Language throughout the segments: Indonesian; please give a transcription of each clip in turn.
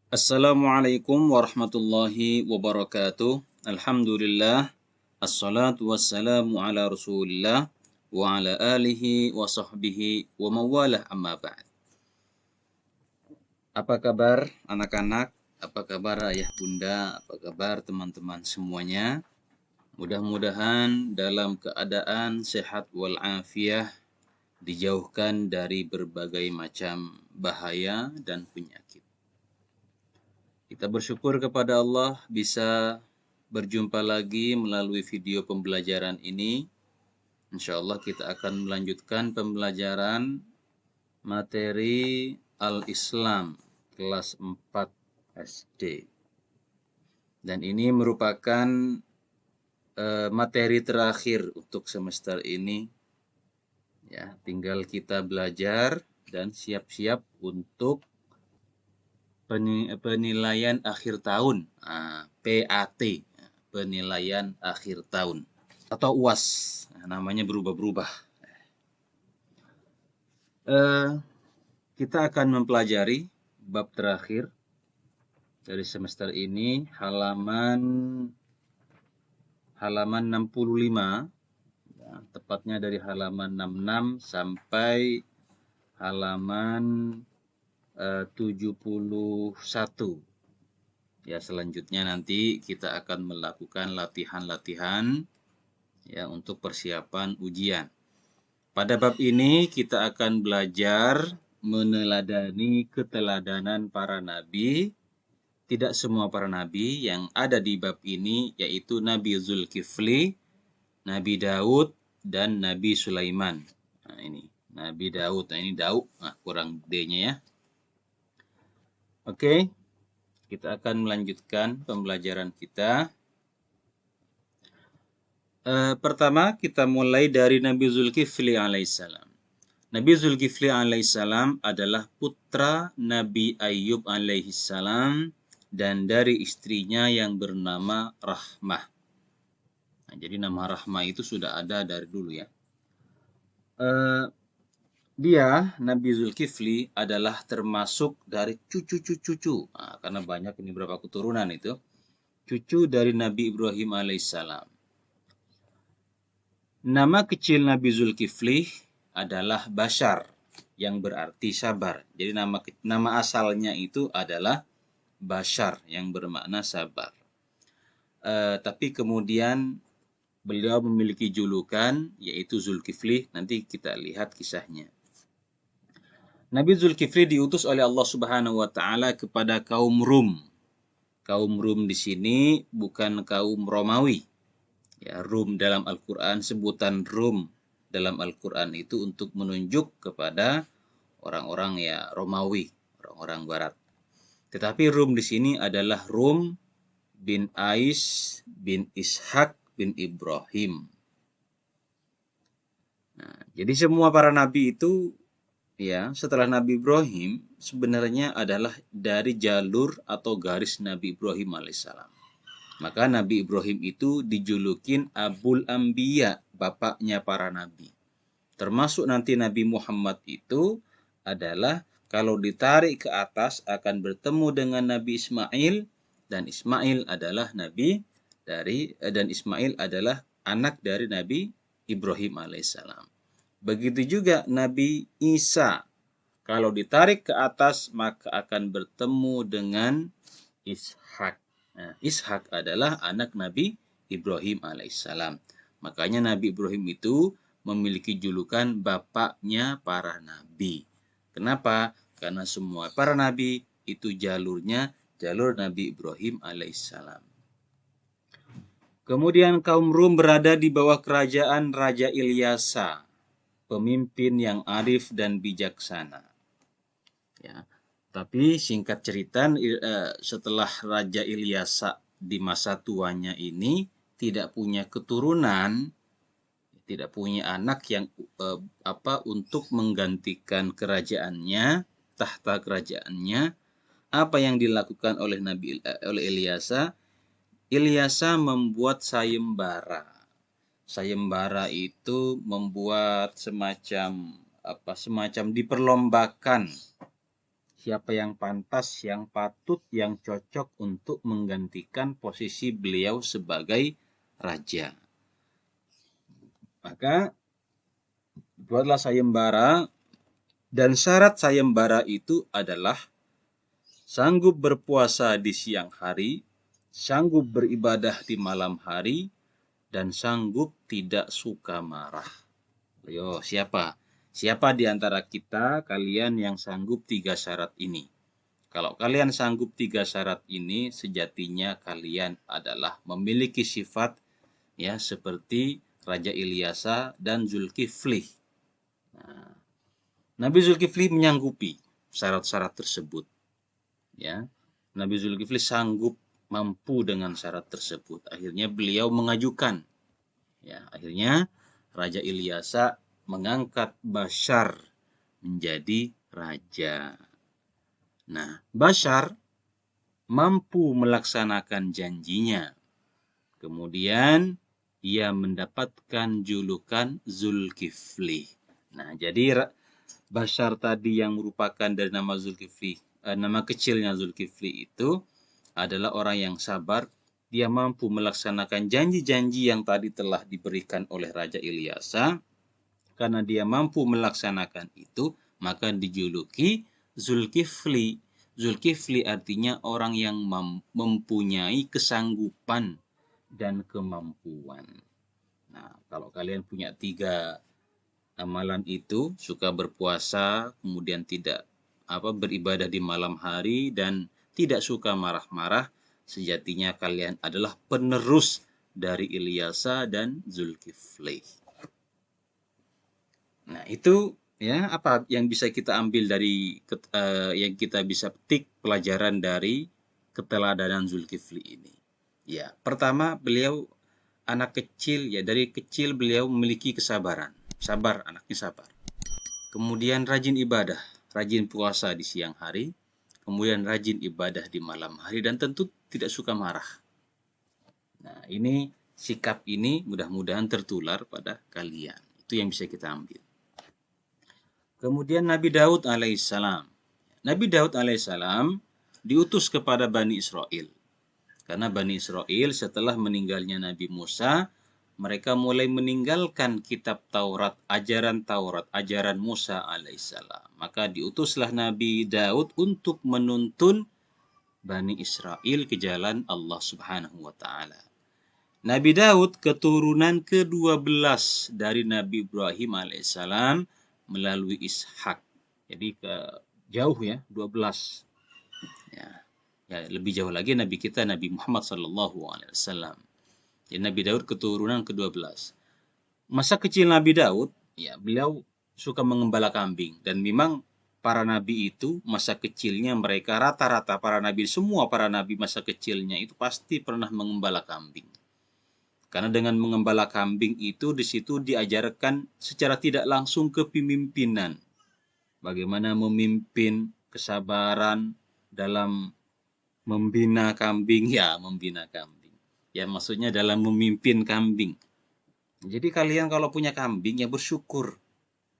Assalamualaikum warahmatullahi wabarakatuh. Alhamdulillah. Assalatu wassalamu ala rasulillah wa ala alihi wa sahbihi wa mawalah amma ba'd. Apa kabar anak-anak? Apa kabar ayah bunda? Apa kabar teman-teman semuanya? Mudah-mudahan dalam keadaan sehat walafiat, dijauhkan dari berbagai macam bahaya dan penyakit. Kita bersyukur kepada Allah bisa berjumpa lagi melalui video pembelajaran ini. Insya Allah kita akan melanjutkan pembelajaran materi Al-Islam kelas 4 SD. Dan ini merupakan materi terakhir untuk semester ini. Ya, tinggal kita belajar dan siap-siap untuk penilaian akhir tahun, PAT, penilaian akhir tahun, atau UAS, namanya berubah-berubah. Kita akan mempelajari bab terakhir dari semester ini, halaman 65, ya, tepatnya dari halaman 66 sampai halaman 71. Ya, selanjutnya nanti kita akan melakukan latihan-latihan ya untuk persiapan ujian. Pada bab ini kita akan belajar meneladani keteladanan para nabi. Tidak semua para nabi yang ada di bab ini, yaitu Nabi Zulkifli, Nabi Daud, dan Nabi Sulaiman. Nah, ini Nabi Daud. Nah, ini Daud. Nah, kurang D-nya ya. Oke, kita akan melanjutkan pembelajaran kita. Pertama, kita mulai dari Nabi Zulkifli alaihissalam. Nabi Zulkifli alaihissalam adalah putra Nabi Ayyub alaihissalam dan dari istrinya yang bernama Rahmah. Nah, jadi nama Rahmah itu sudah ada dari dulu ya. Dia, Nabi Zulkifli, adalah termasuk dari cucu-cucu. Nah, karena banyak ini berapa keturunan itu. Cucu dari Nabi Ibrahim alaihissalam. Nama kecil Nabi Zulkifli adalah Bashar, yang berarti sabar. Jadi nama asalnya itu adalah Bashar, yang bermakna sabar. Tapi kemudian beliau memiliki julukan, yaitu Zulkifli. Nanti kita lihat kisahnya. Nabi Zulkifli diutus oleh Allah Subhanahu wa taala kepada kaum Rum. Kaum Rum di sini bukan kaum Romawi. Ya, Rum dalam Al-Qur'an, sebutan Rum dalam Al-Qur'an itu untuk menunjuk kepada orang-orang ya Romawi, orang-orang barat. Tetapi Rum di sini adalah Rum bin Ais bin Ishak bin Ibrahim. Nah, jadi semua para nabi itu ya, setelah Nabi Ibrahim sebenarnya adalah dari jalur atau garis Nabi Ibrahim alaihissalam. Maka Nabi Ibrahim itu dijulukin Abul Anbiya, bapaknya para nabi. Termasuk nanti Nabi Muhammad itu adalah kalau ditarik ke atas akan bertemu dengan Nabi Ismail, dan Ismail adalah Ismail adalah anak dari Nabi Ibrahim alaihissalam. Begitu juga Nabi Isa. Kalau ditarik ke atas maka akan bertemu dengan Ishak. Nah, Ishak adalah anak Nabi Ibrahim alaihissalam. Makanya Nabi Ibrahim itu memiliki julukan bapaknya para nabi. Kenapa? Karena semua para nabi itu jalurnya jalur Nabi Ibrahim alaihissalam. Kemudian kaum Rum berada di bawah kerajaan Raja Ilyasa, pemimpin yang arif dan bijaksana. Ya, tapi singkat cerita, setelah Raja Ilyasa di masa tuanya ini tidak punya keturunan, tidak punya anak yang untuk menggantikan kerajaannya, tahta kerajaannya. Apa yang dilakukan oleh oleh Ilyasa? Ilyasa membuat sayembara. Sayembara itu membuat semacam diperlombakan siapa yang pantas, yang patut, yang cocok untuk menggantikan posisi beliau sebagai raja. Maka buatlah sayembara, dan syarat sayembara itu adalah sanggup berpuasa di siang hari, sanggup beribadah di malam hari, dan sanggup tidak suka marah. Ayo, siapa? Siapa di antara kita, kalian yang sanggup 3 syarat ini? Kalau kalian sanggup 3 syarat ini, sejatinya kalian adalah memiliki sifat ya seperti Raja Ilyasa dan Zulkifli. Nah, Nabi Zulkifli menyanggupi syarat-syarat tersebut. Ya, Nabi Zulkifli sanggup mampu dengan syarat tersebut. Akhirnya beliau mengajukan. Ya, akhirnya Raja Ilyasa mengangkat Bashar menjadi raja. Nah, Bashar mampu melaksanakan janjinya. Kemudian ia mendapatkan julukan Zulkifli. Nah, jadi Bashar tadi yang merupakan dari nama Zulkifli, nama kecilnya Zulkifli itu adalah orang yang sabar. Dia mampu melaksanakan janji-janji yang tadi telah diberikan oleh Raja Ilyasa. Karena dia mampu melaksanakan itu, maka dijuluki Zulkifli. Zulkifli artinya orang yang mempunyai kesanggupan dan kemampuan. Nah, kalau kalian punya 3 amalan itu, suka berpuasa, kemudian tidak beribadah di malam hari, dan tidak suka marah-marah, sejatinya kalian adalah penerus dari Ilyasa dan Zulkifli. Nah, itu ya apa yang bisa kita ambil dari yang kita bisa petik pelajaran dari keteladanan Zulkifli ini. Ya, pertama beliau anak kecil, ya dari kecil beliau memiliki kesabaran. Sabar, anaknya sabar. Kemudian rajin ibadah, rajin puasa di siang hari, kemudian rajin ibadah di malam hari, dan tentu tidak suka marah. Nah, ini sikap ini mudah-mudahan tertular pada kalian. Itu yang bisa kita ambil. Kemudian Nabi Daud alaihissalam. Nabi Daud alaihissalam diutus kepada Bani Israel. Karena Bani Israel setelah meninggalnya Nabi Musa, mereka mulai meninggalkan kitab Taurat, ajaran Musa alaihissalam. Maka diutuslah Nabi Daud untuk menuntun Bani Israel ke jalan Allah Subhanahu wa taala. Nabi Daud keturunan ke-12 dari Nabi Ibrahim alaihissalam melalui Ishak. Jadi jauh ya, 12. Ya, lebih jauh lagi Nabi kita Nabi Muhammad sallallahu alaihi wasallam. Jadi Nabi Daud keturunan ke-12. Masa kecil Nabi Daud, ya beliau suka mengembala kambing, dan memang para nabi itu masa kecilnya mereka rata-rata semua para nabi masa kecilnya itu pasti pernah mengembala kambing. Karena dengan mengembala kambing itu di situ diajarkan secara tidak langsung kepemimpinan. Bagaimana memimpin, kesabaran dalam membina kambing, ya membina kambing. Ya maksudnya dalam memimpin kambing. Jadi kalian kalau punya kambing ya bersyukur.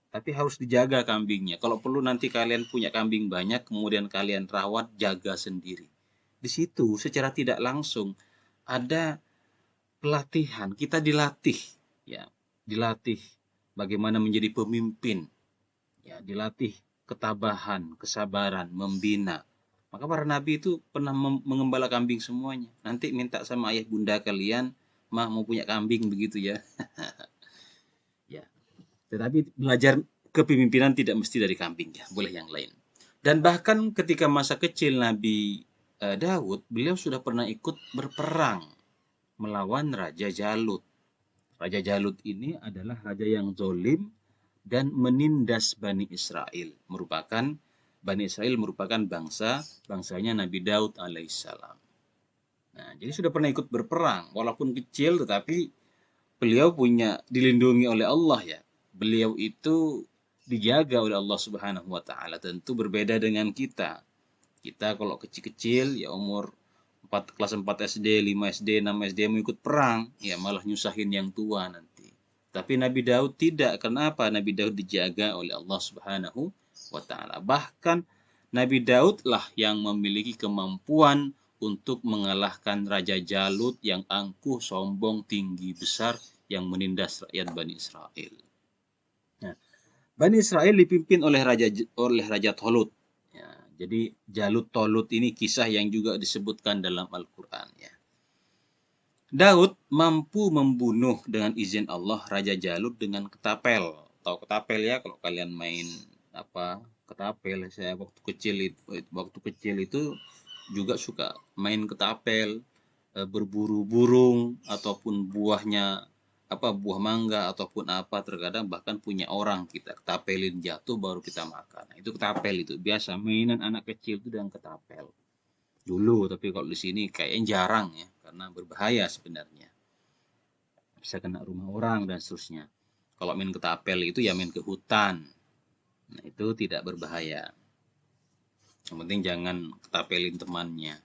Tapi harus dijaga kambingnya. Kalau perlu nanti kalian punya kambing banyak, kemudian kalian rawat, jaga sendiri. Di situ secara tidak langsung ada pelatihan, kita dilatih, ya, dilatih bagaimana menjadi pemimpin, ya, dilatih ketabahan, kesabaran, membina. Maka para nabi itu pernah mengembala kambing semuanya. Nanti minta sama ayah bunda kalian, mah mau punya kambing begitu ya. Ya. Tetapi belajar kepemimpinan tidak mesti dari kambing ya, boleh yang lain. Dan bahkan ketika masa kecil Nabi Daud, beliau sudah pernah ikut berperang melawan Raja Jalut. Raja Jalut ini adalah raja yang zalim dan menindas Bani Israel. Bani Israel merupakan bangsanya Nabi Daud alaihissalam. Nah, jadi sudah pernah ikut berperang, walaupun kecil tetapi beliau dilindungi oleh Allah ya. Beliau itu dijaga oleh Allah Subhanahu wa taala. Tentu berbeda dengan kita. Kita kalau kecil-kecil ya umur kelas 4 SD, 5 SD, 6 SD mau ikut perang, ya malah nyusahin yang tua nanti. Tapi Nabi Daud tidak. Kenapa? Nabi Daud dijaga oleh Allah Subhanahu wa taala. Bahkan Nabi Daud lah yang memiliki kemampuan untuk mengalahkan Raja Jalut yang angkuh, sombong, tinggi, besar, yang menindas rakyat Bani Israel. Nah, Bani Israel dipimpin oleh Raja Tolut. Ya, jadi Jalut Tolut ini kisah yang juga disebutkan dalam Al-Quran. Ya. Daud mampu membunuh dengan izin Allah Raja Jalut dengan ketapel. Tahu ketapel ya kalau kalian main apa ketapel. Saya waktu kecil itu juga suka main ketapel, berburu burung ataupun buahnya buah mangga ataupun apa, terkadang bahkan punya orang kita ketapelin jatuh baru kita makan. Nah, itu ketapel, itu biasa mainan anak kecil itu dengan ketapel dulu, tapi kalau di sini kayaknya jarang ya karena berbahaya sebenarnya, bisa kena rumah orang dan seterusnya. Kalau main ketapel itu ya main ke hutan, nah itu tidak berbahaya, yang penting jangan ketapelin temannya.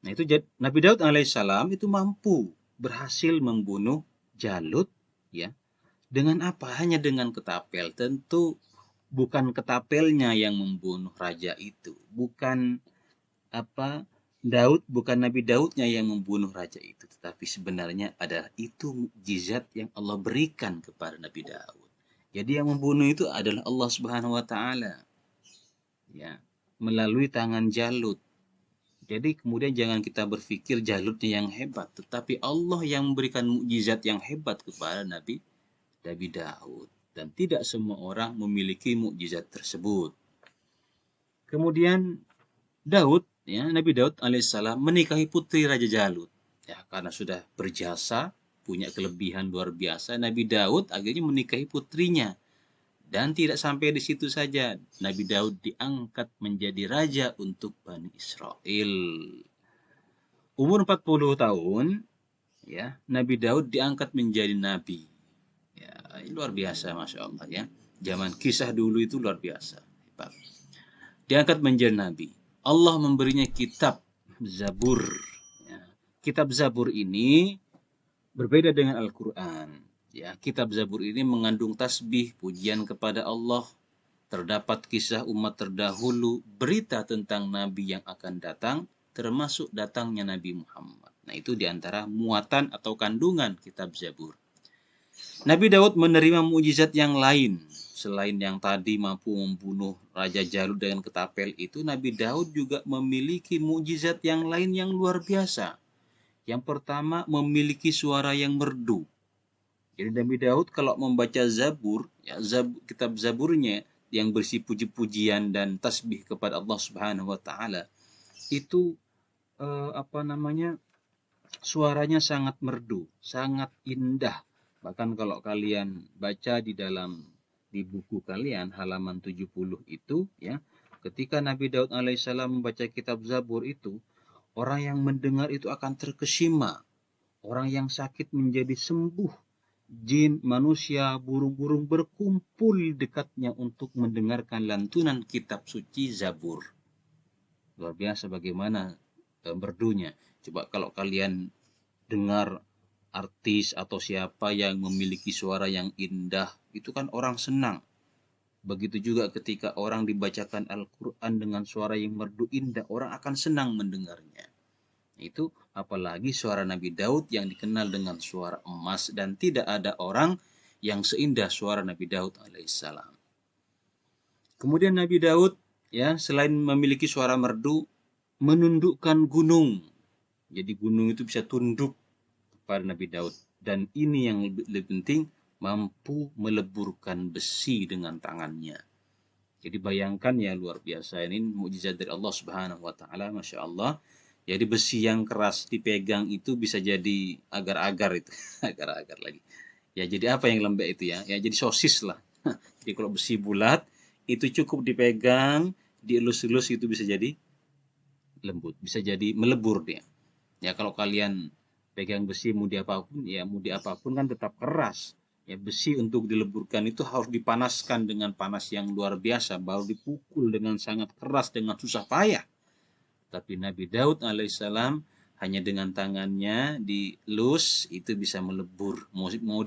Nah itu Nabi Daud alaihissalam itu mampu berhasil membunuh Jalut ya, dengan apa? Hanya dengan ketapel. Tentu bukan ketapelnya yang membunuh raja itu, bukan bukan Nabi Daudnya yang membunuh raja itu, tetapi sebenarnya adalah itu mukjizat yang Allah berikan kepada Nabi Daud. Jadi yang membunuh itu adalah Allah Subhanahu wa taala. Ya, melalui tangan Jalut. Jadi kemudian jangan kita berpikir Jalutnya yang hebat, tetapi Allah yang memberikan mukjizat yang hebat kepada Nabi Daud, dan tidak semua orang memiliki mukjizat tersebut. Kemudian Nabi Daud alaihissalam menikahi putri Raja Jalut. Ya, karena sudah berjasa, punya kelebihan luar biasa, Nabi Daud akhirnya menikahi putrinya. Dan tidak sampai di situ saja, Nabi Daud diangkat menjadi raja untuk Bani Israel. Umur 40 tahun, ya, Nabi Daud diangkat menjadi nabi. Ya, luar biasa, Masya Allah ya. Zaman kisah dulu itu luar biasa. Hebat. Diangkat menjadi nabi. Allah memberinya kitab Zabur. Ya. Kitab Zabur ini berbeda dengan Al-Quran. Ya, kitab Zabur ini mengandung tasbih, pujian kepada Allah. Terdapat kisah umat terdahulu, berita tentang nabi yang akan datang, termasuk datangnya Nabi Muhammad. Nah, itu diantara muatan atau kandungan kitab Zabur. Nabi Daud menerima mukjizat yang lain. Selain yang tadi mampu membunuh Raja Jalut dengan ketapel itu, Nabi Daud juga memiliki mukjizat yang lain yang luar biasa. Yang pertama, memiliki suara yang merdu. Jadi Nabi Daud kalau membaca Zabur, ya, kitab Zaburnya yang berisi puji-pujian dan tasbih kepada Allah Subhanahu wa taala, itu suaranya sangat merdu, sangat indah. Bahkan kalau kalian baca di buku kalian halaman 70 itu ya, ketika Nabi Daud alaihissalam membaca kitab Zabur itu, orang yang mendengar itu akan terkesima. Orang yang sakit menjadi sembuh. Jin, manusia, burung-burung berkumpul dekatnya untuk mendengarkan lantunan kitab suci Zabur. Luar biasa bagaimana merdunya. Coba kalau kalian dengar artis atau siapa yang memiliki suara yang indah, itu kan orang senang. Begitu juga ketika orang dibacakan Al-Quran dengan suara yang merdu indah, orang akan senang mendengarnya. Itu apalagi suara Nabi Daud yang dikenal dengan suara emas, dan tidak ada orang yang seindah suara Nabi Daud alaihissalam. Kemudian Nabi Daud ya, selain memiliki suara merdu, menundukkan gunung. Jadi gunung itu bisa tunduk kepada Nabi Daud. Dan ini yang lebih penting, mampu meleburkan besi dengan tangannya. Jadi bayangkan ya, luar biasa, ini mukjizat dari Allah Subhanahu wa taala, Masya Allah. Jadi besi yang keras dipegang itu bisa jadi agar-agar itu, agar-agar lagi. Ya jadi apa yang lembek itu ya? Ya jadi sosis lah. Jadi kalau besi bulat itu cukup dipegang, dielus-elus itu bisa jadi lembut, bisa jadi melebur dia. Ya kalau kalian pegang besi mau diapapun kan tetap keras. Ya besi untuk dileburkan itu harus dipanaskan dengan panas yang luar biasa, baru dipukul dengan sangat keras dengan susah payah. Tapi Nabi Daud alaihissalam hanya dengan tangannya dilus itu bisa melebur. Mau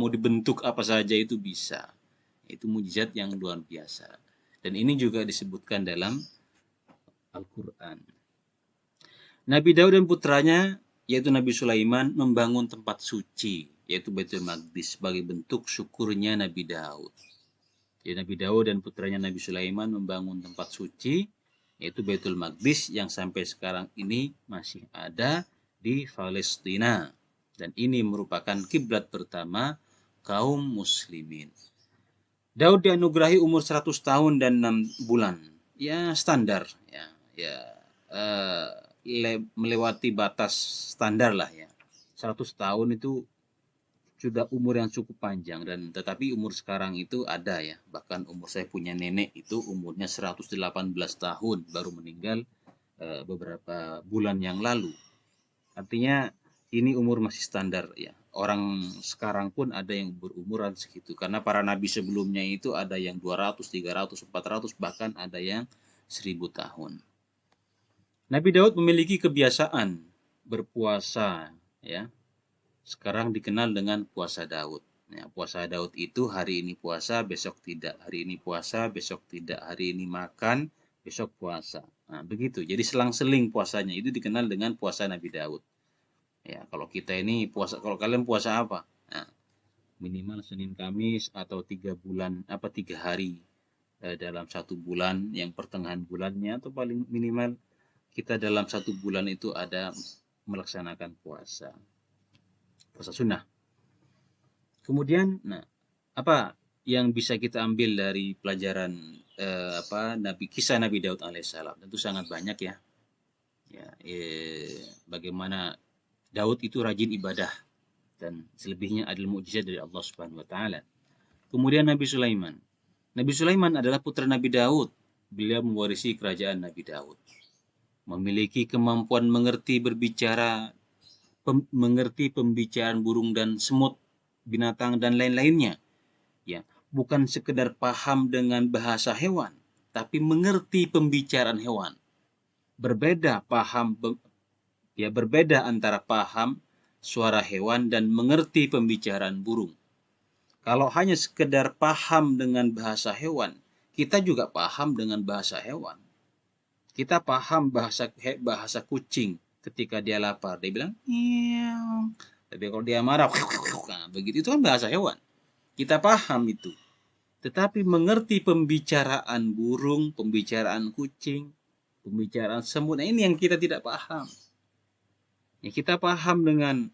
dibentuk apa saja itu bisa. Itu mujizat yang luar biasa. Dan ini juga disebutkan dalam Al-Quran. Nabi Daud dan putranya, yaitu Nabi Sulaiman, membangun tempat suci, yaitu Baitul Maqdis, sebagai bentuk syukurnya Nabi Daud. Jadi Nabi Daud dan putranya Nabi Sulaiman membangun tempat suci, yaitu Baitul Maqdis, yang sampai sekarang ini masih ada di Palestina. Dan ini merupakan kiblat pertama kaum muslimin. Daud dianugerahi umur 100 tahun dan 6 bulan. Ya standar, ya melewati batas standar lah ya. 100 tahun itu sudah umur yang cukup panjang, dan tetapi umur sekarang itu ada ya. Bahkan umur saya punya nenek itu umurnya 118 tahun baru meninggal beberapa bulan yang lalu. Artinya ini umur masih standar ya. Orang sekarang pun ada yang berumuran segitu, karena para nabi sebelumnya itu ada yang 200, 300, 400, bahkan ada yang 1000 tahun. Nabi Daud memiliki kebiasaan berpuasa ya. Sekarang dikenal dengan puasa Daud. Ya, puasa Daud itu hari ini puasa, besok tidak. Hari ini puasa, besok tidak. Hari ini makan, besok puasa. Nah, begitu. Jadi selang-seling puasanya itu dikenal dengan puasa Nabi Daud. Ya, kalau kita ini puasa, kalau kalian puasa apa? Nah, minimal Senin Kamis atau 3 hari dalam 1 bulan, yang pertengahan bulannya, atau paling minimal kita dalam 1 bulan itu ada melaksanakan puasa sunnah. Kemudian, apa yang bisa kita ambil dari pelajaran kisah Nabi Daud alaihissalam? Tentu sangat banyak ya. Bagaimana Daud itu rajin ibadah, dan selebihnya adalah mukjizat dari Allah Subhanahu wa taala. Kemudian Nabi Sulaiman. Nabi Sulaiman adalah putra Nabi Daud. Beliau mewarisi kerajaan Nabi Daud. Memiliki kemampuan mengerti pembicaraan burung dan semut, binatang dan lain-lainnya. Ya, bukan sekedar paham dengan bahasa hewan, tapi mengerti pembicaraan hewan. Berbeda antara paham suara hewan dan mengerti pembicaraan burung. Kalau hanya sekedar paham dengan bahasa hewan, kita juga paham dengan bahasa hewan. Kita paham bahasa kucing ketika dia lapar, dia bilang meow. Tapi kalau dia marah, nah, begitu, itu kan bahasa hewan. Kita paham itu. Tetapi mengerti pembicaraan burung, pembicaraan kucing, pembicaraan semut, nah ini yang kita tidak paham. Ya, kita paham dengan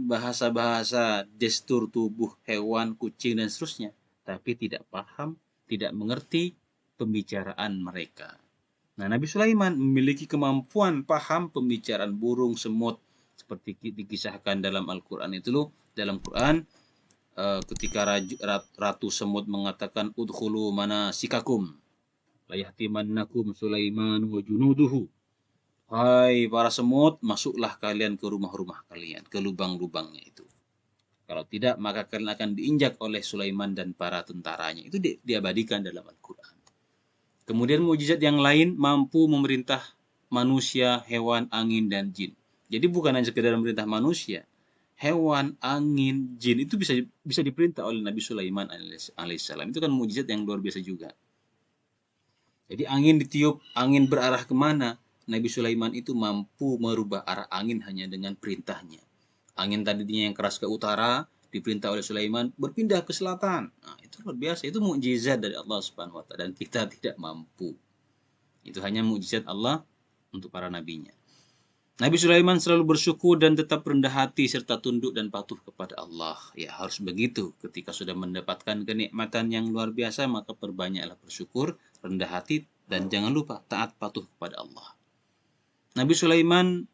bahasa-bahasa gestur tubuh hewan, kucing dan seterusnya, tapi tidak paham, tidak mengerti pembicaraan mereka. Nah, Nabi Sulaiman memiliki kemampuan paham pembicaraan burung, semut, seperti dikisahkan dalam Al-Quran itu loh. Dalam Quran, ketika Ratu Semut mengatakan udkhulu manasikakum la yahtimannakum Sulaiman wa junuduhu. Hai para semut, masuklah kalian ke rumah-rumah kalian, ke lubang-lubangnya itu. Kalau tidak, maka kalian akan diinjak oleh Sulaiman dan para tentaranya. Itu diabadikan dalam Al-Quran. Kemudian mukjizat yang lain, mampu memerintah manusia, hewan, angin, dan jin. Jadi bukan hanya sekedar memerintah manusia, hewan, angin, jin itu bisa diperintah oleh Nabi Sulaiman alaihissalam. Itu kan mukjizat yang luar biasa juga. Jadi angin ditiup, angin berarah kemana? Nabi Sulaiman itu mampu merubah arah angin hanya dengan perintahnya. Angin tadinya yang keras ke utara, diperintah oleh Sulaiman berpindah ke selatan. Nah, itu luar biasa, itu mukjizat dari Allah Subhanahu wa taala, dan kita tidak mampu. Itu hanya mukjizat Allah untuk para nabinya. Nabi Sulaiman selalu bersyukur dan tetap rendah hati serta tunduk dan patuh kepada Allah. Ya, harus begitu. Ketika sudah mendapatkan kenikmatan yang luar biasa, maka perbanyaklah bersyukur, rendah hati, dan jangan lupa taat patuh kepada Allah. Nabi Sulaiman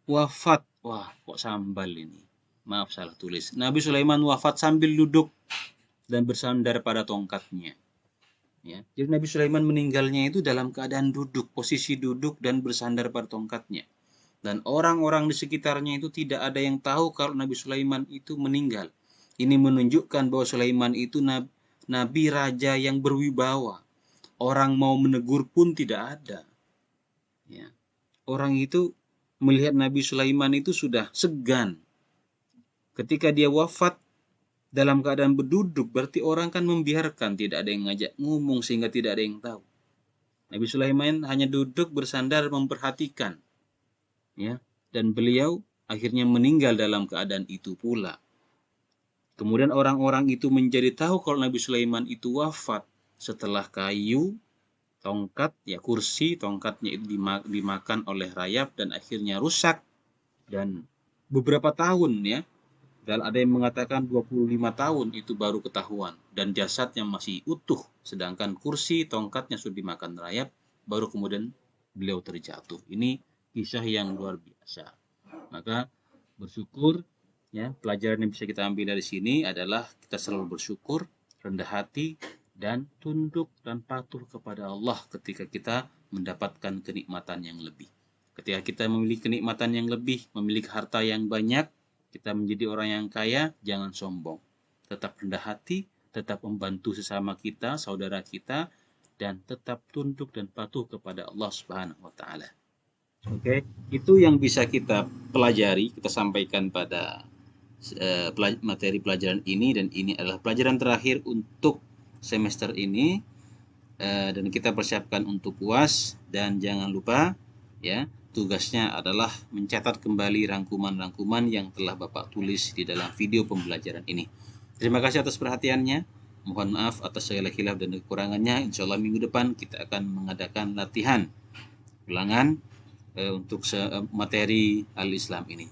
wafat. Wah, kok sambal ini? Maaf, salah tulis. Nabi Sulaiman wafat sambil duduk dan bersandar pada tongkatnya. Ya, jadi Nabi Sulaiman meninggalnya itu dalam keadaan duduk, posisi duduk dan bersandar pada tongkatnya. Dan orang-orang di sekitarnya itu tidak ada yang tahu kalau Nabi Sulaiman itu meninggal. Ini menunjukkan bahwa Sulaiman itu nabi raja yang berwibawa. Orang mau menegur pun tidak ada. Ya. Orang itu melihat Nabi Sulaiman itu sudah segan. Ketika dia wafat, dalam keadaan berduduk, berarti orang kan membiarkan, tidak ada yang ngajak ngomong sehingga tidak ada yang tahu. Nabi Sulaiman hanya duduk bersandar memperhatikan, ya, dan beliau akhirnya meninggal dalam keadaan itu pula. Kemudian orang-orang itu menjadi tahu kalau Nabi Sulaiman itu wafat setelah kayu, tongkat, ya kursi, tongkatnya itu dimakan oleh rayap dan akhirnya rusak. Dan beberapa tahun, ya, dan ada yang mengatakan 25 tahun itu baru ketahuan. Dan jasadnya masih utuh. Sedangkan kursi, tongkatnya sudah dimakan rayap, baru kemudian beliau terjatuh. Ini kisah yang luar biasa. Maka bersyukur, ya, pelajaran yang bisa kita ambil dari sini adalah kita selalu bersyukur, rendah hati, dan tunduk dan patuh kepada Allah ketika kita mendapatkan kenikmatan yang lebih. Ketika kita memiliki kenikmatan yang lebih, memiliki harta yang banyak, kita menjadi orang yang kaya, jangan sombong. Tetap rendah hati, tetap membantu sesama kita, saudara kita, dan tetap tunduk dan patuh kepada Allah Subhanahu wa taala. Oke, itu yang bisa kita pelajari, kita sampaikan pada materi pelajaran ini, dan ini adalah pelajaran terakhir untuk semester ini, dan kita persiapkan untuk UAS. Dan jangan lupa, ya, tugasnya adalah mencatat kembali rangkuman-rangkuman yang telah Bapak tulis di dalam video pembelajaran ini. Terima kasih atas perhatiannya. Mohon maaf atas segala khilaf dan kekurangannya. Insya Allah minggu depan kita akan mengadakan latihan ulangan untuk materi Al-Islam ini.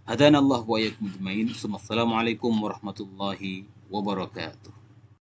Hadanallahu wa iyyakum ajmain. Assalamualaikum warahmatullahi wabarakatuh.